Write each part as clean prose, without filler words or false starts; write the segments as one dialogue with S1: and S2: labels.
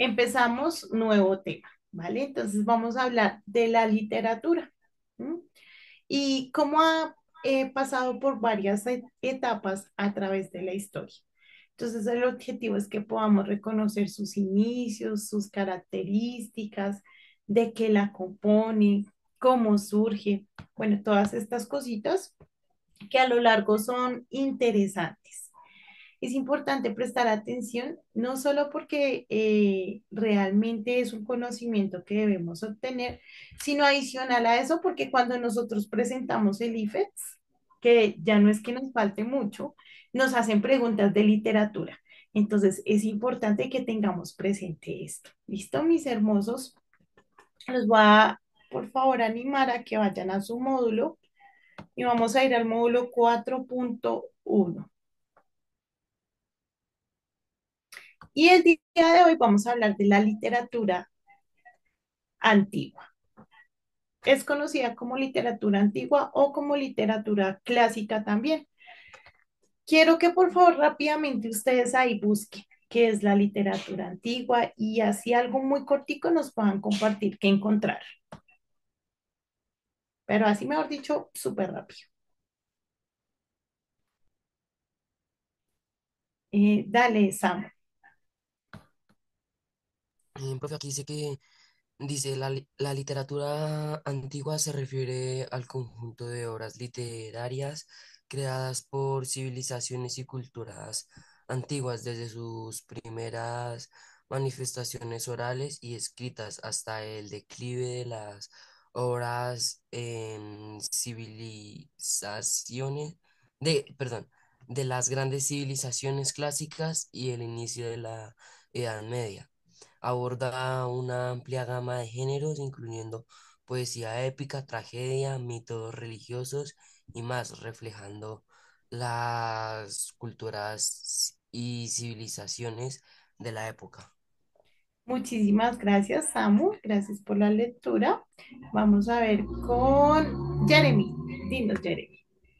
S1: Empezamos nuevo tema, ¿vale? Entonces vamos a hablar de la literatura. ¿M? Y cómo ha pasado por varias etapas a través de la historia. Entonces el objetivo es que podamos reconocer sus inicios, sus características, de qué la compone, cómo surge, bueno, todas estas cositas que a lo largo son interesantes. Es importante prestar atención, no solo porque realmente es un conocimiento que debemos obtener, sino adicional a eso, porque cuando nosotros presentamos el IFEX, que ya no es que nos falte mucho, nos hacen preguntas de literatura. Entonces, es importante que tengamos presente esto. ¿Listo, mis hermosos? Los voy a, por favor, animar a que vayan a su módulo y vamos a ir al módulo 4.1. Y el día de hoy vamos a hablar de la literatura antigua. Es conocida como literatura antigua o como literatura clásica también. Quiero que por favor rápidamente ustedes ahí busquen qué es la literatura antigua y así algo muy cortico nos puedan compartir qué encontrar. Pero así mejor dicho, súper rápido. Dale, Sam.
S2: Profe, aquí dice la literatura antigua se refiere al conjunto de obras literarias creadas por civilizaciones y culturas antiguas desde sus primeras manifestaciones orales y escritas hasta el declive de las obras en civilizaciones perdón, de las grandes civilizaciones clásicas y el inicio de la Edad Media. Aborda una amplia gama de géneros, incluyendo poesía épica, tragedia, mitos religiosos y más, reflejando las culturas y civilizaciones de la época.
S1: Muchísimas gracias, Samu. Gracias por la lectura. Vamos a ver con Jeremy. Dinos, Jeremy.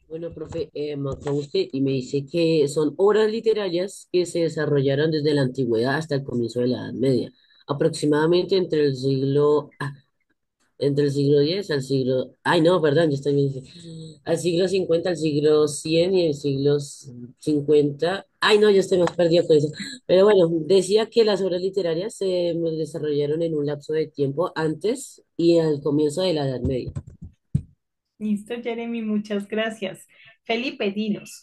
S3: Bueno, profe, acá usted y me dice que son obras literarias que se desarrollaron desde la antigüedad hasta el comienzo de la Edad Media, aproximadamente entre el siglo X al siglo, ay no, perdón, yo estoy bien, al siglo 50, al siglo 100 y el siglo 50, ay no, yo estoy más perdido con eso, pero bueno, decía que las obras literarias se desarrollaron en un lapso de tiempo antes y al comienzo de la Edad Media.
S1: Listo, Jeremy, muchas gracias. Felipe, dinos.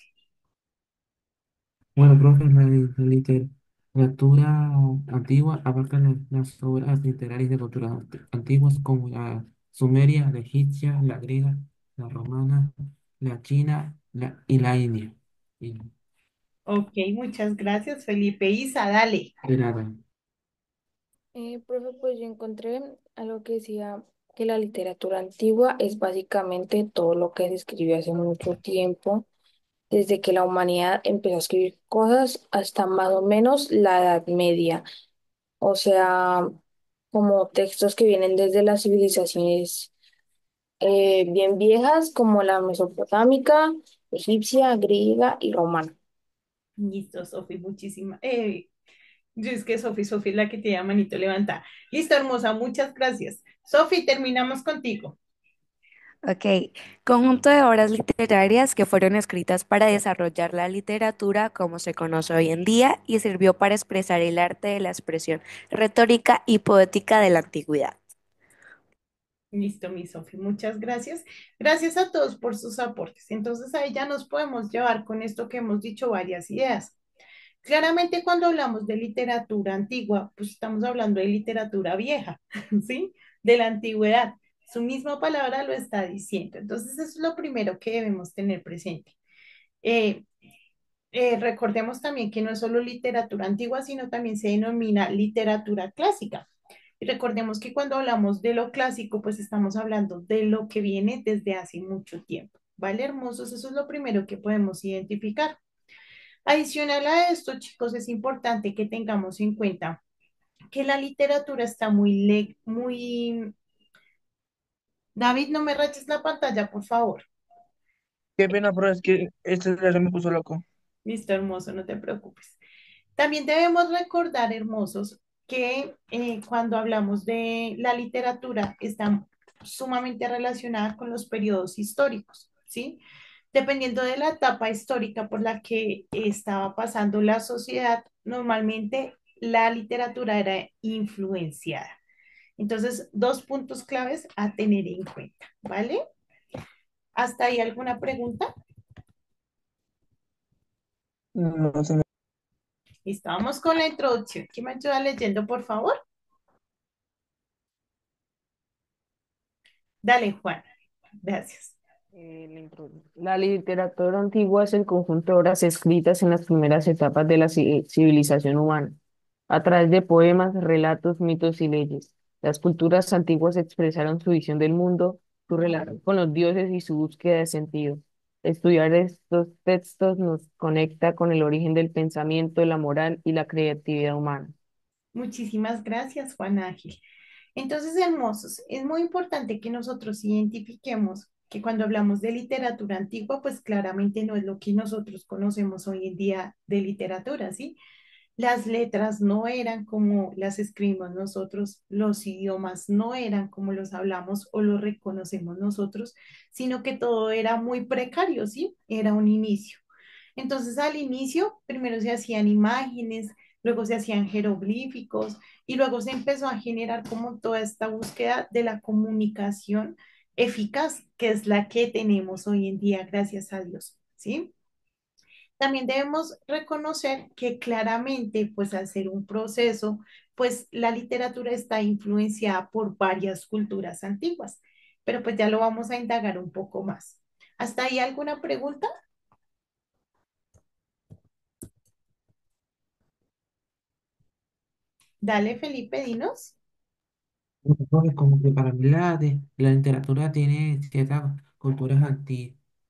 S4: Bueno, profe, la literatura antigua abarca las obras literarias de culturas antiguas como la sumeria, la egipcia, la griega, la romana, la china y la india. Y
S1: Ok, muchas gracias, Felipe. Isa, dale.
S4: de nada.
S5: Profe, pues yo encontré algo que decía que la literatura antigua es básicamente todo lo que se escribió hace mucho tiempo, desde que la humanidad empezó a escribir cosas hasta más o menos la Edad Media. O sea, como textos que vienen desde las civilizaciones bien viejas, como la mesopotámica, egipcia, griega y romana.
S1: Listo, Sofi, muchísimas. Yo es que Sofi es la que tiene la manito levantada. Listo, hermosa, muchas gracias. Sofi, terminamos contigo.
S6: Ok, conjunto de obras literarias que fueron escritas para desarrollar la literatura como se conoce hoy en día y sirvió para expresar el arte de la expresión retórica y poética de la antigüedad.
S1: Listo, mi Sofi, muchas gracias. Gracias a todos por sus aportes. Entonces, ahí ya nos podemos llevar con esto que hemos dicho varias ideas. Claramente, cuando hablamos de literatura antigua, pues estamos hablando de literatura vieja, ¿sí? De la antigüedad. Su misma palabra lo está diciendo. Entonces, eso es lo primero que debemos tener presente. Eh, recordemos también que no es solo literatura antigua, sino también se denomina literatura clásica. Y recordemos que cuando hablamos de lo clásico, pues estamos hablando de lo que viene desde hace mucho tiempo. ¿Vale, hermosos? Eso es lo primero que podemos identificar. Adicional a esto, chicos, es importante que tengamos en cuenta que la literatura está muy... David, no me raches la pantalla, por favor.
S7: Qué pena, pero es que este ya se me puso loco.
S1: Listo, hermoso, no te preocupes. También debemos recordar, hermosos, que cuando hablamos de la literatura está sumamente relacionada con los periodos históricos, ¿sí? Dependiendo de la etapa histórica por la que estaba pasando la sociedad, normalmente la literatura era influenciada. Entonces, dos puntos claves a tener en cuenta, ¿vale? ¿Hasta ahí alguna pregunta?
S7: No se me...
S1: Estábamos con la introducción. ¿Quién me ayuda leyendo, por favor? Dale, Juan. Gracias.
S8: La literatura antigua es el conjunto de obras escritas en las primeras etapas de la civilización humana, a través de poemas, relatos, mitos y leyes. Las culturas antiguas expresaron su visión del mundo, su relación con los dioses y su búsqueda de sentido. Estudiar estos textos nos conecta con el origen del pensamiento, la moral y la creatividad humana.
S1: Muchísimas gracias, Juan Ángel. Entonces, hermosos, es muy importante que nosotros identifiquemos que cuando hablamos de literatura antigua, pues claramente no es lo que nosotros conocemos hoy en día de literatura, ¿sí? Las letras no eran como las escribimos nosotros, los idiomas no eran como los hablamos o los reconocemos nosotros, sino que todo era muy precario, ¿sí? Era un inicio. Entonces, al inicio, primero se hacían imágenes, luego se hacían jeroglíficos y luego se empezó a generar como toda esta búsqueda de la comunicación eficaz, que es la que tenemos hoy en día, gracias a Dios, ¿sí? También debemos reconocer que claramente, pues al ser un proceso, pues la literatura está influenciada por varias culturas antiguas, pero pues ya lo vamos a indagar un poco más. ¿Hasta ahí alguna pregunta? Dale, Felipe, dinos.
S4: Porque como que para mí la literatura tiene ciertas culturas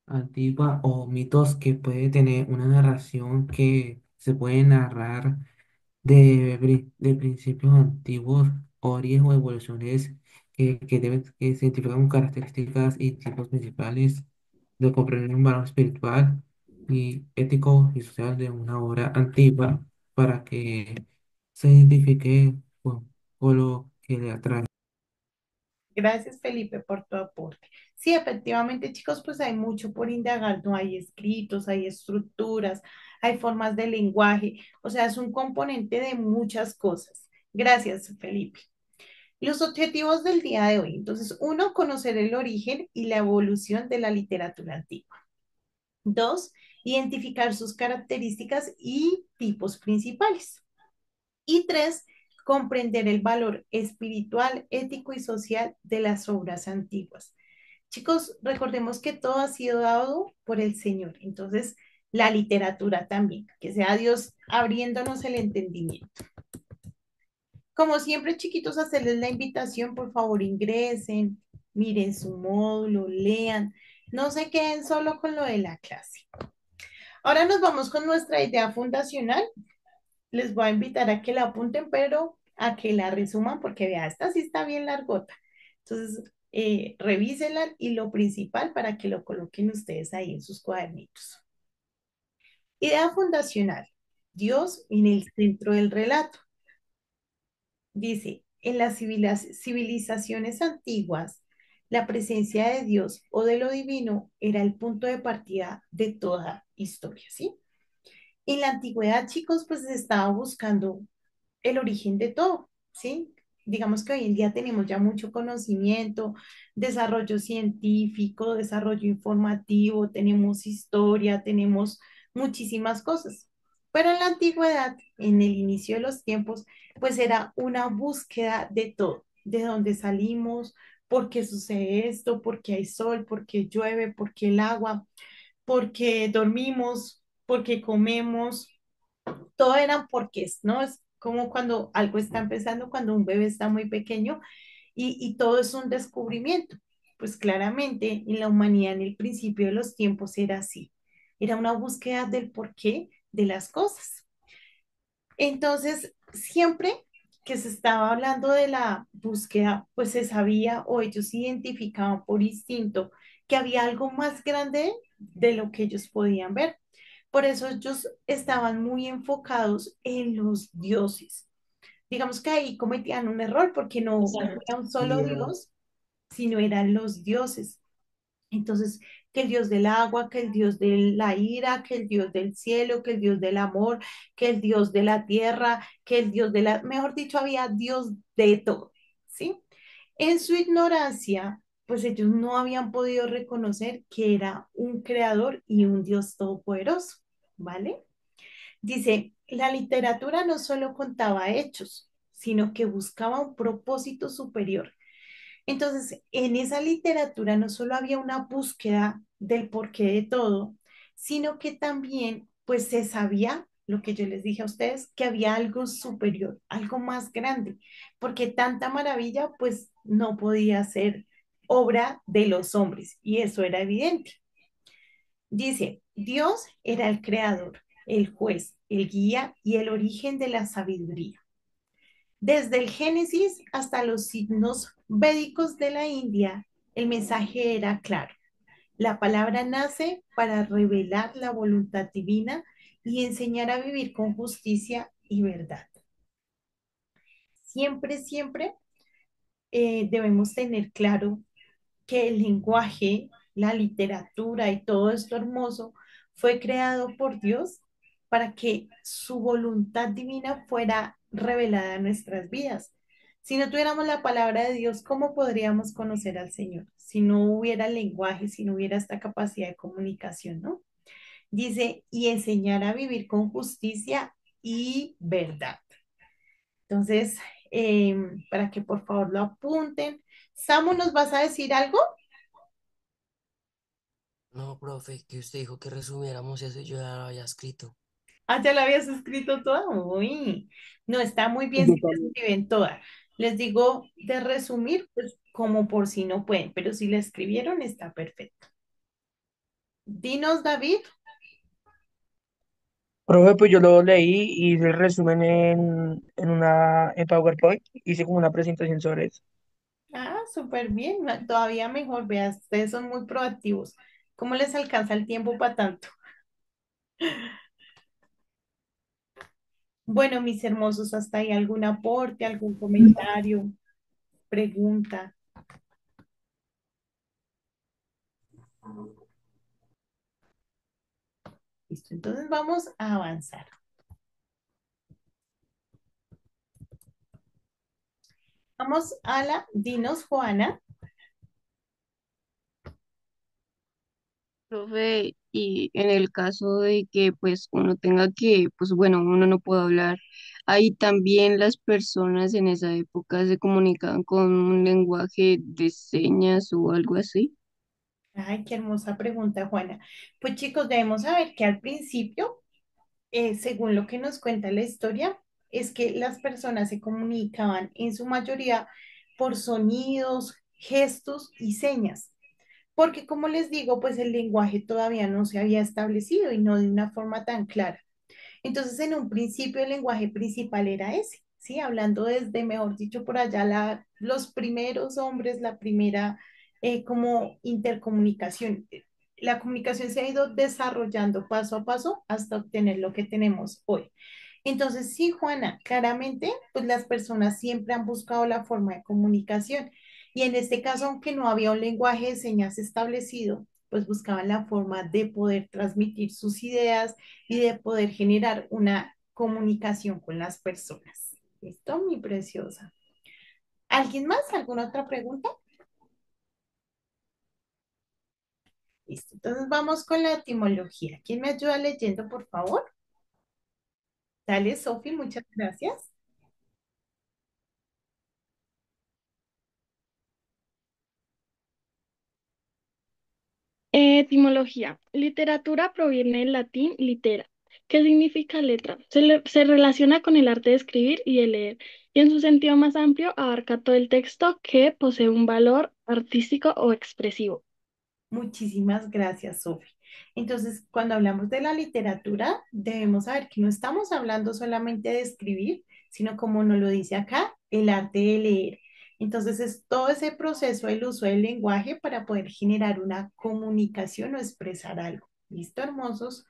S4: antiguas o mitos que puede tener una narración que se puede narrar de principios antiguos, orígenes o evoluciones que se identifican con características y tipos principales de comprender un valor espiritual y ético y social de una obra antigua para que se identifique con lo que le atrae.
S1: Gracias, Felipe, por tu aporte. Sí, efectivamente, chicos, pues hay mucho por indagar, ¿no? Hay escritos, hay estructuras, hay formas de lenguaje, o sea, es un componente de muchas cosas. Gracias, Felipe. Los objetivos del día de hoy. Entonces, uno, conocer el origen y la evolución de la literatura antigua. Dos, identificar sus características y tipos principales. Y tres, comprender el valor espiritual, ético y social de las obras antiguas. Chicos, recordemos que todo ha sido dado por el Señor. Entonces, la literatura también, que sea Dios abriéndonos el entendimiento. Como siempre, chiquitos, hacerles la invitación, por favor, ingresen, miren su módulo, lean, no se queden solo con lo de la clase. Ahora nos vamos con nuestra idea fundacional. Les voy a invitar a que la apunten, pero a que la resuman, porque vea, esta sí está bien largota. Entonces, revísenla y lo principal para que lo coloquen ustedes ahí en sus cuadernitos. Idea fundacional. Dios en el centro del relato. Dice, en las civilizaciones antiguas, la presencia de Dios o de lo divino era el punto de partida de toda historia, ¿sí? En la antigüedad, chicos, pues se estaba buscando el origen de todo, ¿sí? Digamos que hoy en día tenemos ya mucho conocimiento, desarrollo científico, desarrollo informativo, tenemos historia, tenemos muchísimas cosas. Pero en la antigüedad, en el inicio de los tiempos, pues era una búsqueda de todo, de dónde salimos, por qué sucede esto, por qué hay sol, por qué llueve, por qué el agua, por qué dormimos, por qué comemos, todo eran porqués, ¿no? Es como cuando algo está empezando, cuando un bebé está muy pequeño y todo es un descubrimiento. Pues claramente en la humanidad en el principio de los tiempos era así. Era una búsqueda del porqué de las cosas. Entonces, siempre que se estaba hablando de la búsqueda, pues se sabía o ellos identificaban por instinto que había algo más grande de lo que ellos podían ver. Por eso ellos estaban muy enfocados en los dioses. Digamos que ahí cometían un error porque no era un solo
S2: Y,
S1: Dios, sino eran los dioses. Entonces, que el Dios del agua, que el Dios de la ira, que el Dios del cielo, que el Dios del amor, que el Dios de la tierra, que el Dios de la, mejor dicho, había Dios de todo, ¿sí? En su ignorancia, pues ellos no habían podido reconocer que era un creador y un Dios todopoderoso, ¿vale? Dice, la literatura no solo contaba hechos, sino que buscaba un propósito superior. Entonces, en esa literatura no solo había una búsqueda del porqué de todo, sino que también, pues se sabía lo que yo les dije a ustedes, que había algo superior, algo más grande, porque tanta maravilla, pues no podía ser obra de los hombres, y eso era evidente. Dice, Dios era el creador, el juez, el guía y el origen de la sabiduría. Desde el Génesis hasta los signos védicos de la India, el mensaje era claro. La palabra nace para revelar la voluntad divina y enseñar a vivir con justicia y verdad. Siempre, siempre debemos tener claro que el lenguaje, la literatura y todo esto hermoso fue creado por Dios para que su voluntad divina fuera revelada en nuestras vidas. Si no tuviéramos la palabra de Dios, ¿cómo podríamos conocer al Señor? Si no hubiera lenguaje, si no hubiera esta capacidad de comunicación, ¿no? Dice, y enseñar a vivir con justicia y verdad. Entonces, para que por favor lo apunten. Samu, ¿nos vas a decir algo?
S2: no, profe, que usted dijo que resumiéramos eso y yo ya lo había escrito.
S1: Ah, ya la habías escrito toda. Uy, no, está muy bien
S7: Yo
S1: si la
S7: también.
S1: escriben toda. Les digo de resumir, pues como por si no pueden, pero si la escribieron, está perfecto. Dinos, David.
S7: Profe, pues yo lo leí y hice el resumen en PowerPoint. Hice como una presentación sobre eso.
S1: Ah, súper bien. Todavía mejor, veas, ustedes son muy proactivos. ¿Cómo les alcanza el tiempo para tanto? Bueno, mis hermosos, hasta ahí algún aporte, algún comentario, pregunta. Listo, entonces vamos a avanzar. Vamos a la, dinos, Juana.
S9: Profe, y en el caso de que pues uno tenga que, pues bueno, uno no puede hablar, ahí también las personas en esa época se comunicaban con un lenguaje de señas o algo así.
S1: Ay, qué hermosa pregunta, Juana. Pues chicos, debemos saber que al principio, según lo que nos cuenta la historia, es que las personas se comunicaban en su mayoría por sonidos, gestos y señas, porque como les digo, pues el lenguaje todavía no se había establecido y no de una forma tan clara. Entonces, en un principio el lenguaje principal era ese, ¿sí? Hablando desde, mejor dicho, por allá los primeros hombres, la primera como intercomunicación. La comunicación se ha ido desarrollando paso a paso hasta obtener lo que tenemos hoy. Entonces, sí, Juana, claramente, pues las personas siempre han buscado la forma de comunicación. Y en este caso, aunque no había un lenguaje de señas establecido, pues buscaban la forma de poder transmitir sus ideas y de poder generar una comunicación con las personas. ¿Listo, mi preciosa? ¿Alguien más? ¿Alguna otra pregunta? Listo. Entonces vamos con la etimología. ¿Quién me ayuda leyendo, por favor? Dale, Sofi, muchas gracias.
S10: Etimología. Literatura proviene del latín litera, que significa letra. Se relaciona con el arte de escribir y de leer, y en su sentido más amplio abarca todo el texto que posee un valor artístico o expresivo.
S1: Muchísimas gracias, Sofi. Entonces, cuando hablamos de la literatura, debemos saber que no estamos hablando solamente de escribir, sino como nos lo dice acá, el arte de leer. Entonces, es todo ese proceso del uso del lenguaje para poder generar una comunicación o expresar algo. ¿Listo, hermosos?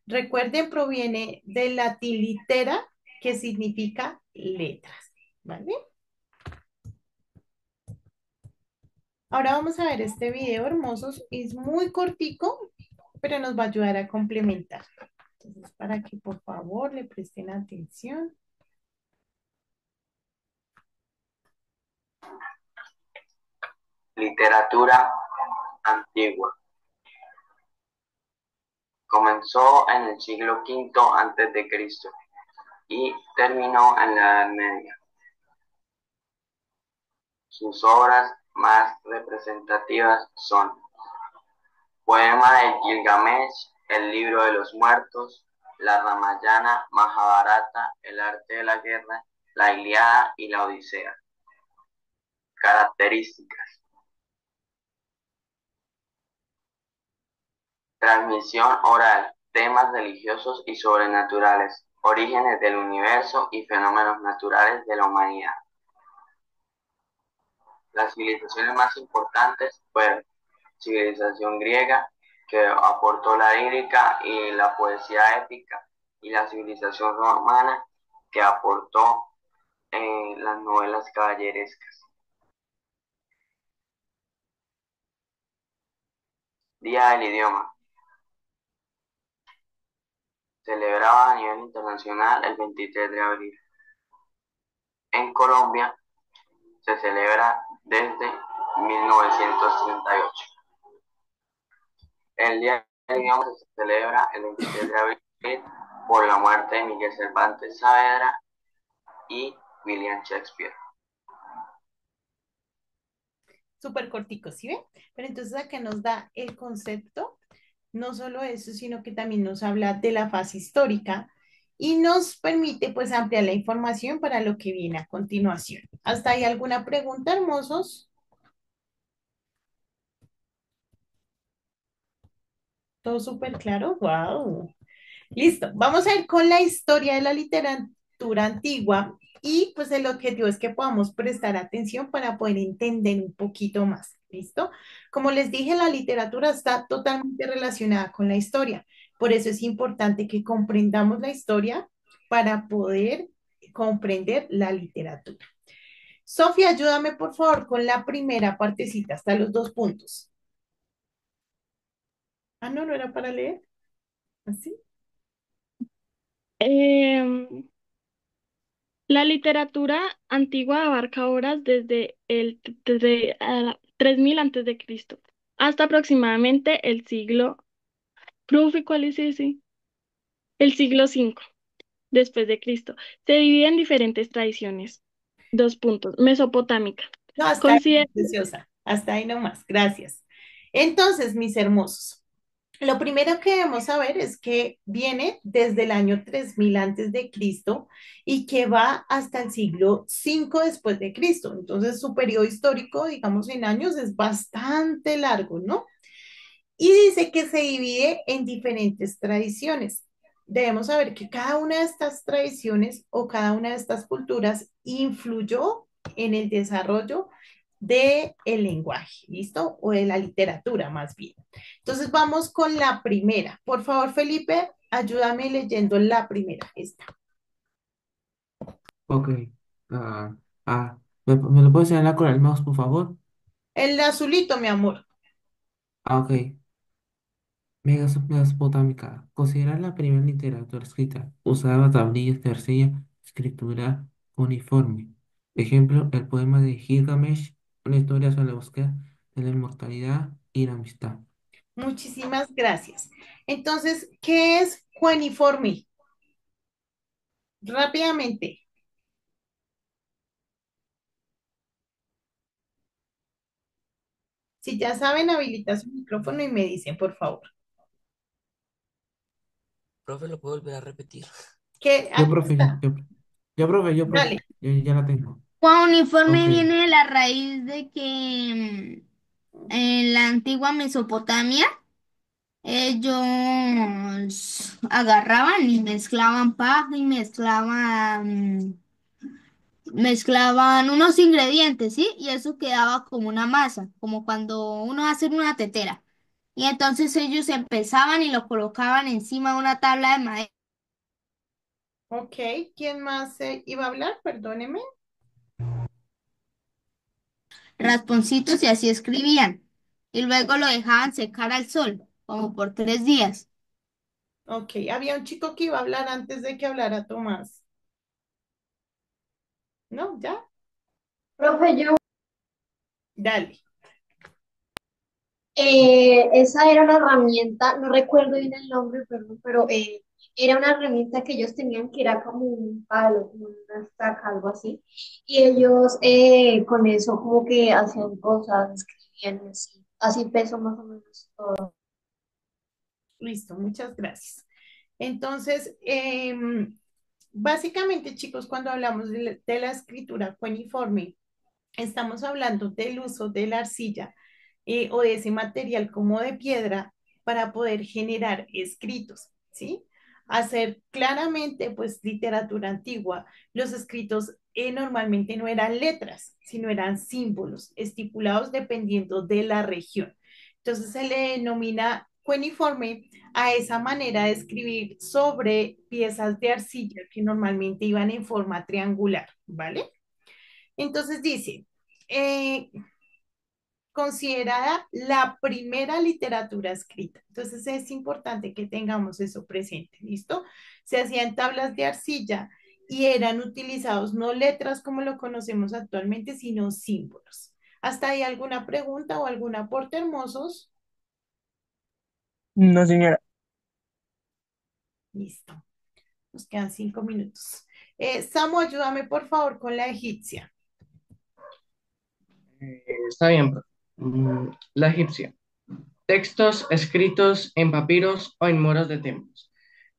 S1: Recuerden, proviene del latín litera, que significa letras, ¿vale? Ahora vamos a ver este video, hermosos. Es muy cortico, pero nos va a ayudar a complementar. Entonces, para que por favor le presten atención.
S11: Literatura antigua. Comenzó en el siglo V antes de Cristo y terminó en la Edad Media. Sus obras más representativas son Poema de Gilgamesh, El libro de los muertos, la Ramayana, Mahabharata, El arte de la guerra, la Ilíada y la Odisea. Características: transmisión oral, temas religiosos y sobrenaturales, orígenes del universo y fenómenos naturales de la humanidad. Las civilizaciones más importantes fueron civilización griega, que aportó la lírica y la poesía épica, y la civilización romana, que aportó las novelas caballerescas. Día del idioma. Celebraba a nivel internacional el 23 de abril. En Colombia se celebra desde 1938. El Día del Idioma se celebra el 23 de abril por la muerte de Miguel Cervantes Saavedra y William Shakespeare.
S1: Súper cortico, ¿sí ven? Pero entonces acá nos da el concepto, no solo eso, sino que también nos habla de la fase histórica y nos permite pues ampliar la información para lo que viene a continuación. ¿Hasta ahí alguna pregunta, hermosos? ¿Todo súper claro? ¡Wow! Listo, vamos a ir con la historia de la literatura antigua y pues el objetivo es que podamos prestar atención para poder entender un poquito más. ¿Listo? Como les dije, la literatura está totalmente relacionada con la historia. Por eso es importante que comprendamos la historia para poder comprender la literatura. Sofía, ayúdame por favor con la primera partecita, hasta los 2 puntos. Ah, no, no era para leer. ¿Así?
S10: Em, la literatura antigua abarca obras desde 3000 antes de Cristo hasta aproximadamente el siglo. Profe, ¿cuál es ese? El siglo V después de Cristo. Se divide en diferentes tradiciones. 2 puntos. Mesopotámica.
S1: No, hasta ahí,
S10: Considera
S1: preciosa. Hasta ahí nomás. Gracias. Entonces, mis hermosos, lo primero que debemos saber es que viene desde el año 3000 antes de Cristo y que va hasta el siglo V después de Cristo. Entonces, su periodo histórico, digamos en años, es bastante largo, ¿no? Y dice que se divide en diferentes tradiciones. Debemos saber que cada una de estas tradiciones o cada una de estas culturas influyó en el desarrollo del lenguaje, ¿listo? O de la literatura más bien. Entonces vamos con la primera. Por favor, Felipe, ayúdame leyendo la primera. Esta.
S4: Ok. Ah, ¿me lo puedes señalar con el mouse, por favor?
S1: El azulito, mi amor.
S4: Ok. Mesopotámica. Considerada la primera literatura escrita. Usaba tablillas de arcilla, escritura uniforme. Ejemplo, el poema de Gilgamesh, una historia sobre la búsqueda de la inmortalidad y la amistad.
S1: Muchísimas gracias. Entonces, ¿qué es cuneiforme? Rápidamente. Si ya saben, habilita su micrófono y me dicen, por favor.
S2: Profe, ¿lo puedo volver a repetir?
S1: Que
S4: Yo,
S1: aquí
S4: profe,
S1: está.
S4: yo, profe,
S1: Dale.
S4: ya la tengo.
S12: Uniforme
S4: Ok,
S12: viene de la raíz de que en la antigua Mesopotamia ellos agarraban y mezclaban paja y mezclaban unos ingredientes, ¿sí? Y eso quedaba como una masa, como cuando uno hace una tetera. Y entonces ellos empezaban y lo colocaban encima de una tabla de madera
S1: Ok, ¿quién más iba a hablar? Perdóneme.
S12: Rasponcitos y así escribían. Y luego lo dejaban secar al sol, como por 3 días.
S1: Ok, había un chico que iba a hablar antes de que hablara Tomás. ¿No? ¿Ya?
S13: Profe, yo,
S1: Dale.
S13: esa era una herramienta, no recuerdo bien el nombre, perdón, pero era una herramienta que ellos tenían que era como un palo, como una estaca, algo así. Y ellos con eso como que hacían cosas, escribían y así, así empezó más o menos todo.
S1: Listo, muchas gracias. Entonces, básicamente, chicos, cuando hablamos de la escritura cuneiforme, estamos hablando del uso de la arcilla o de ese material como de piedra para poder generar escritos, ¿sí? Hacer claramente, pues, literatura antigua. Los escritos normalmente no eran letras, sino eran símbolos estipulados dependiendo de la región. Entonces se le denomina cuneiforme a esa manera de escribir sobre piezas de arcilla que normalmente iban en forma triangular, ¿vale? Entonces dice, eh, considerada la primera literatura escrita. Entonces es importante que tengamos eso presente, ¿listo? Se hacían tablas de arcilla y eran utilizados no letras como lo conocemos actualmente, sino símbolos. ¿Hasta ahí alguna pregunta o algún aporte, hermosos?
S7: No, señora.
S1: Listo. Nos quedan 5 minutos. Samu, ayúdame por favor con la egipcia.
S14: Está bien, profe. La egipcia. Textos escritos en papiros o en muros de templos.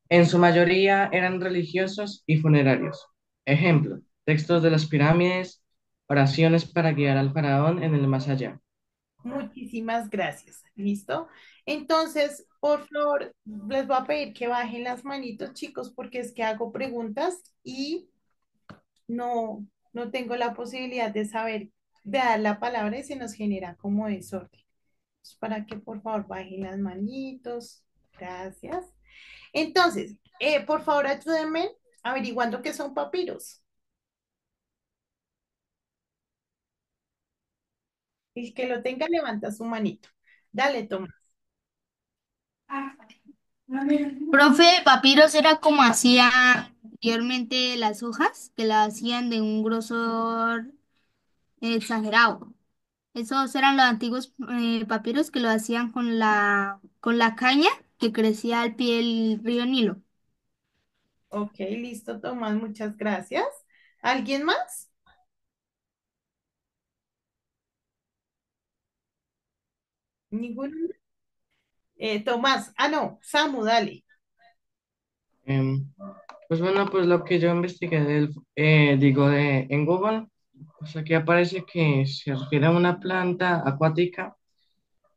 S14: En su mayoría eran religiosos y funerarios. Ejemplo, textos de las pirámides, oraciones para guiar al faraón en el más allá.
S1: Muchísimas gracias. ¿Listo? Entonces, por favor, les voy a pedir que bajen las manitos, chicos, porque es que hago preguntas y no tengo la posibilidad de saber, de dar la palabra y se nos genera como desorden. Entonces, para que por favor bajen las manitos. Gracias. Entonces, por favor, ayúdenme averiguando qué son papiros. El que lo tenga, levanta su manito. Dale, Tomás.
S12: Profe, papiros era como hacía anteriormente las hojas, que las hacían de un grosor exagerado. Esos eran los antiguos papiros que lo hacían con la caña que crecía al pie del río Nilo.
S1: Ok, listo, Tomás, muchas gracias. ¿Alguien más? ¿Ninguno? Tomás, no, Samu, dale.
S14: Em, pues bueno, pues lo que yo investigué en Google, pues aquí aparece que se refiere a una planta acuática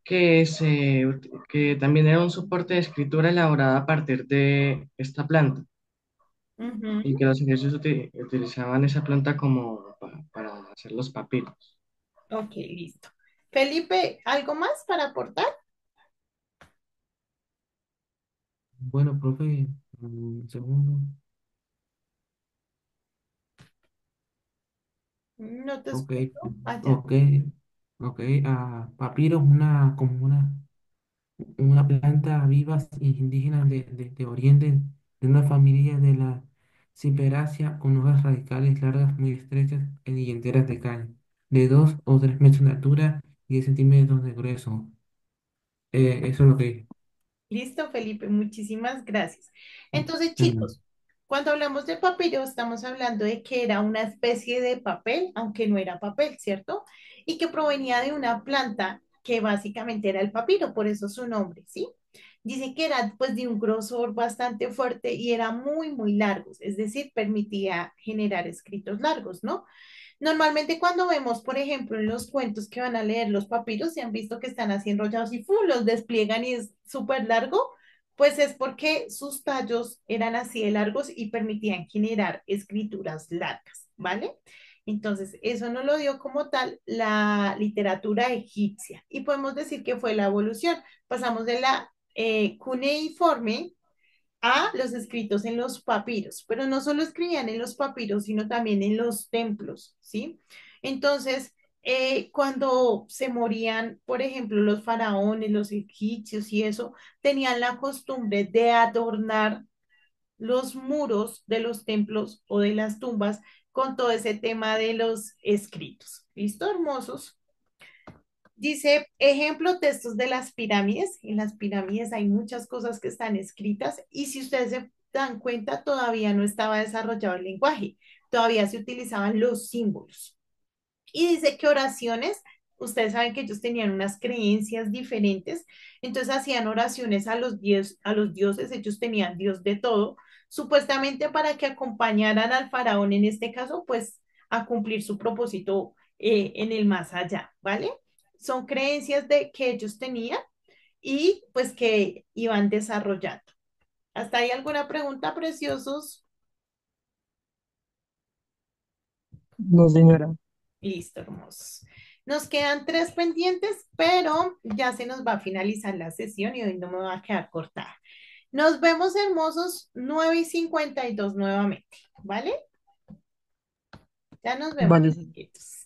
S14: que también era un soporte de escritura elaborada a partir de esta planta y
S1: Ujú.
S14: que los egipcios utilizaban esa planta como para hacer los papiros.
S1: Ok, listo. Felipe, ¿algo más para aportar?
S4: Bueno, profe, un segundo.
S1: No te
S4: Ok,
S1: escucho. Allá.
S4: ok, ok. Papiro es una planta viva indígena de Oriente, de una familia de la ciperácea con hojas radicales largas, muy estrechas y enteras de caña, de 2 o 3 metros de altura y 10 centímetros de grueso. Eso es lo que...
S1: Listo, Felipe, muchísimas gracias. Entonces,
S4: Bueno,
S1: chicos, cuando hablamos de papiro, estamos hablando de que era una especie de papel, aunque no era papel, ¿cierto? Y que provenía de una planta que básicamente era el papiro, por eso su nombre, ¿sí? Dice que era pues de un grosor bastante fuerte y era muy, muy largo, es decir, permitía generar escritos largos, ¿no? Normalmente cuando vemos, por ejemplo, en los cuentos que van a leer los papiros, se han visto que están así enrollados y ¡fum! Los despliegan y es súper largo, pues es porque sus tallos eran así de largos y permitían generar escrituras largas, ¿vale? Entonces, eso no lo dio como tal la literatura egipcia. Y podemos decir que fue la evolución. Pasamos de la cuneiforme a los escritos en los papiros, pero no solo escribían en los papiros, sino también en los templos, ¿sí? Entonces, cuando se morían, por ejemplo, los faraones, los egipcios y eso, tenían la costumbre de adornar los muros de los templos o de las tumbas con todo ese tema de los escritos. ¿Listo, hermosos? Dice, ejemplo, textos de las pirámides. En las pirámides hay muchas cosas que están escritas y si ustedes se dan cuenta, todavía no estaba desarrollado el lenguaje, todavía se utilizaban los símbolos. Y dice que oraciones, ustedes saben que ellos tenían unas creencias diferentes, entonces hacían oraciones a los dioses, ellos tenían Dios de todo, supuestamente para que acompañaran al faraón, en este caso, pues a cumplir su propósito en el más allá, ¿vale? Son creencias de que ellos tenían y pues que iban desarrollando. ¿Hasta ahí alguna pregunta, preciosos?
S7: No, señora.
S1: Listo, hermosos. Nos quedan tres pendientes, pero ya se nos va a finalizar la sesión y hoy no me va a quedar cortada. Nos vemos, hermosos, 9:52 nuevamente, ¿vale? Ya nos vemos,
S7: Vale.
S1: chiquitos.